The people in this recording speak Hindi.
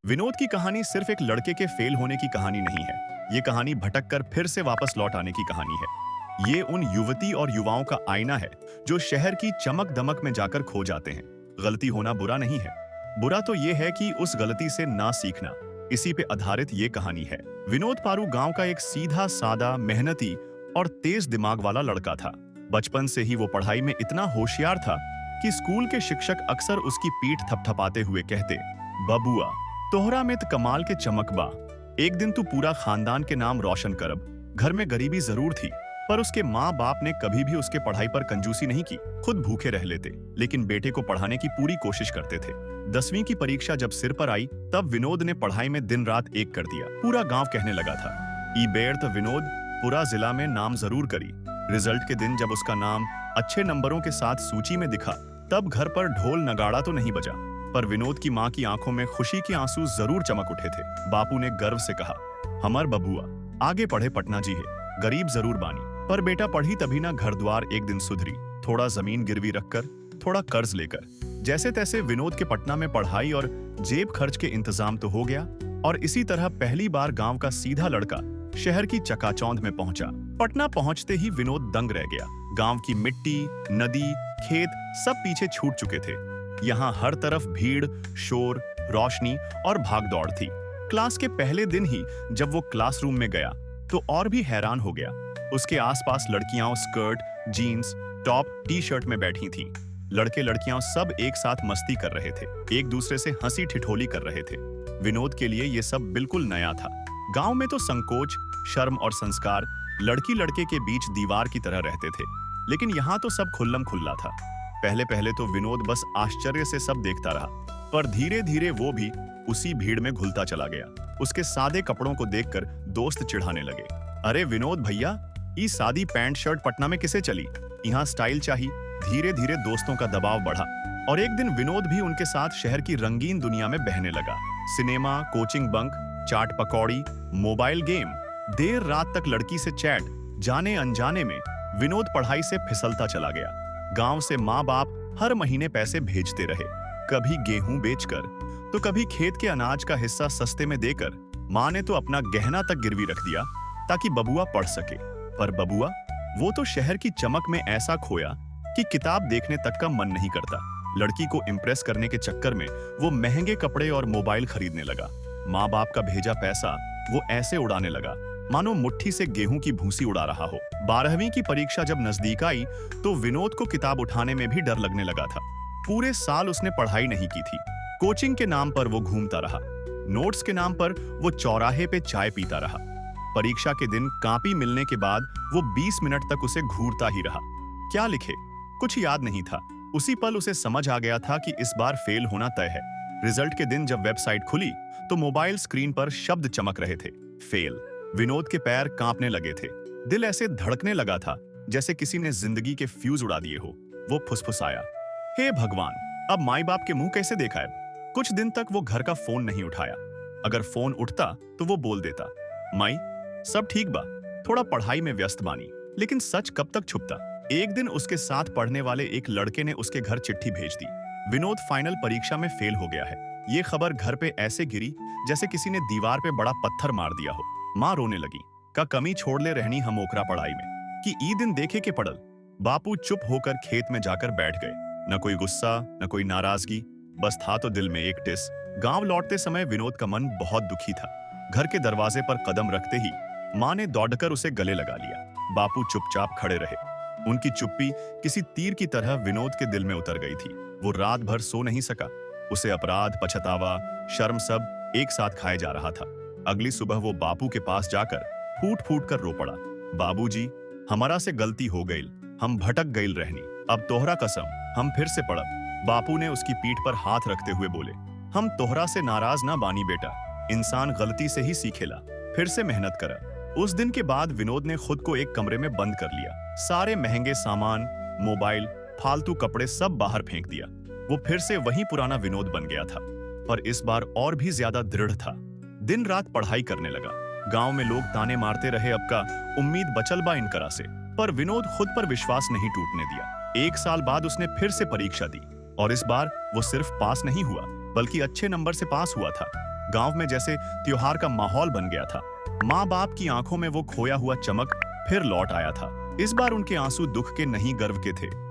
विनोद की कहानी सिर्फ एक लड़के के फेल होने की कहानी नहीं है। ये कहानी भटक कर फिर से वापस लौट आने की कहानी है। ये उन युवती और युवाओं का आईना है जो शहर की चमक दमक में जाकर खो जाते हैं। गलती होना बुरा नहीं है, बुरा तो ये है कि उस गलती से ना सीखना। इसी पे आधारित ये कहानी है। विनोद पारू गांव का एक सीधा सादा, मेहनती और तेज दिमाग वाला लड़का था। बचपन से ही वो पढ़ाई में इतना होशियार था कि स्कूल के शिक्षक अक्सर उसकी पीठ थपथपाते हुए कहते, बबुआ तोहरा में त कमाल के चमक बा, एक दिन तू पूरा खानदान के नाम रोशन करब। घर में गरीबी जरूर थी, पर उसके माँ बाप ने कभी भी उसके पढ़ाई पर कंजूसी नहीं की। खुद भूखे रह लेते, लेकिन बेटे को पढ़ाने की पूरी कोशिश करते थे। 10वीं की परीक्षा जब सिर पर आई, तब विनोद ने पढ़ाई में दिन रात एक कर दिया। पूरा गांव कहने लगा था, ई बेर तो विनोद पूरा जिला में नाम जरूर करी। रिजल्ट के दिन जब उसका नाम अच्छे नंबरों के साथ सूची में दिखा, तब घर पर ढोल नगाड़ा तो नहीं बजा, पर विनोद की माँ की आंखों में खुशी के आंसू जरूर चमक उठे थे। बापू ने गर्व से कहा, हमर बबुआ आगे पढ़े पटना जी है, गरीब जरूर बानी, पर बेटा पढ़ी तभी ना घर द्वार एक दिन सुधरी। थोड़ा जमीन गिरवी रखकर, थोड़ा कर्ज लेकर, जैसे तैसे विनोद के पटना में पढ़ाई और जेब खर्च के इंतजाम तो हो गया। और इसी तरह पहली बार गांव का सीधा लड़का शहर की चकाचौंध में पहुंचा। पटना पहुंचते ही विनोद दंग रह गया। गांव की मिट्टी, नदी, खेत सब पीछे छूट चुके थे। यहाँ हर तरफ भीड़, शोर, रोशनी और भागदौड़ थी। क्लास के पहले दिन ही जब वो क्लासरूम में गया तो और भी हैरान हो गया। उसके आसपास लड़कियां skirt, jeans, top, T shirt में बैठी थीं। लड़के लड़कियां सब एक साथ मस्ती कर रहे थे, एक दूसरे से हंसी ठिठोली कर रहे थे। विनोद के लिए ये सब बिल्कुल नया था। गांव में तो संकोच, शर्म और संस्कार लड़की लड़के के बीच दीवार की तरह रहते थे, लेकिन यहाँ तो सब खुल्लम खुल्ला था। पहले पहले तो विनोद बस आश्चर्य से सब देखता रहा, पर धीरे धीरे वो भी उसी भीड़ में घुलता चला गया। उसके सादे कपड़ों को देखकर दोस्त चिढ़ाने लगे, अरे विनोद भैया, ये सादी पैंट शर्ट पटना में किसे चली, यहाँ स्टाइल चाहिए। धीरे धीरे दोस्तों का दबाव बढ़ा और एक दिन विनोद भी उनके साथ शहर की रंगीन दुनिया में बहने लगा। सिनेमा, कोचिंग बंक, चाट पकौड़ी, मोबाइल गेम, देर रात तक लड़की से चैट, जाने अनजाने में विनोद पढ़ाई से फिसलता चला गया। गांव से माँ बाप हर महीने पैसे भेजते रहे, कभी गेहूं बेचकर तो कभी खेत के अनाज का हिस्सा सस्ते में देकर। माँ ने तो अपना गहना तक गिरवी रख दिया ताकि बबुआ पढ़ सके। पर बबुआ वो तो शहर की चमक में ऐसा खोया कि किताब देखने तक का मन नहीं करता। लड़की को इम्प्रेस करने के चक्कर में वो महंगे कपड़े और मोबाइल खरीदने लगा। माँ बाप का भेजा पैसा वो ऐसे उड़ाने लगा मानो मुट्ठी से गेहूं की भूसी उड़ा रहा हो। 12वीं की परीक्षा जब नजदीक आई तो विनोद को किताब उठाने में भी डर लगने लगा था। पूरे साल उसने पढ़ाई नहीं की थी। कोचिंग के नाम पर वो घूमता रहा, नोट्स के नाम पर वो चौराहे पे चाय पीता रहा। परीक्षा के दिन कॉपी मिलने के बाद वो 20 मिनट तक उसे घूरता ही रहा। क्या लिखे कुछ याद नहीं था। उसी पल उसे समझ आ गया था कि इस बार फेल होना तय है। रिजल्ट के दिन जब वेबसाइट खुली तो मोबाइल स्क्रीन पर शब्द चमक रहे थे, फेल। विनोद के पैर कांपने लगे थे, दिल ऐसे धड़कने लगा था जैसे किसी ने जिंदगी के फ्यूज उड़ा दिए हो। वो फुसफुसाया, हे भगवान, अब माई बाप के मुंह कैसे देखा है। कुछ दिन तक वो घर का फोन नहीं उठाया। अगर फोन उठता तो वो बोल देता, माई सब ठीक बा, थोड़ा पढ़ाई में व्यस्त बानी। लेकिन सच कब तक छुपता। एक दिन उसके साथ पढ़ने वाले एक लड़के ने उसके घर चिट्ठी भेज दी, विनोद फाइनल परीक्षा में फेल हो गया है। ये खबर घर पे ऐसे गिरी जैसे किसी ने दीवार पे बड़ा पत्थर मार दिया हो। माँ रोने लगी, का कमी छोड़ ले रहनी हम ओकरा पढ़ाई में कि ई दिन देखे के पड़ल। बापू चुप होकर खेत में जाकर बैठ गए। न कोई गुस्सा, न कोई नाराजगी, बस था तो दिल में एक टिस। गांव लौटते समय विनोद का मन बहुत दुखी था। घर के दरवाजे पर कदम रखते ही माँ ने दौड़कर उसे गले लगा लिया। बापू चुपचाप खड़े रहे। उनकी चुप्पी किसी तीर की तरह विनोद के दिल में उतर गई थी। वो रात भर सो नहीं सका। उसे अपराध, पछतावा, शर्म सब एक साथ खाए जा रहा था। अगली सुबह वो बापू के पास जाकर फूट फूट कर रो पड़ा, बाबूजी, हमारा से गलती हो गई, हम भटक गईल रहनी, अब तोहरा कसम हम फिर से पढ़ब। बापू ने उसकी पीठ पर हाथ रखते हुए बोले, हम तोहरा से नाराज ना बानी बेटा, इंसान गलती से ही सीखेला, फिर से मेहनत करा। उस दिन के बाद विनोद ने खुद को एक कमरे में बंद कर लिया। सारे महंगे सामान, मोबाइल, फालतू कपड़े सब बाहर फेंक दिया। वो फिर से वही पुराना विनोद बन गया था, पर इस बार और भी ज्यादा दृढ़ था। दिन रात पढ़ाई करने लगा। गांव में लोग ताने मारते रहे, अब का उम्मीद बचल बा इनकरा से, पर विनोद खुद पर विश्वास नहीं टूटने दिया। 1 साल बाद उसने फिर से परीक्षा दी और इस बार वो सिर्फ पास नहीं हुआ बल्कि अच्छे नंबर से पास हुआ था। गांव में जैसे त्योहार का माहौल बन गया था। माँ बाप की आंखों में वो खोया हुआ चमक फिर लौट आया था। इस बार उनके आंसू दुख के नहीं, गर्व के थे।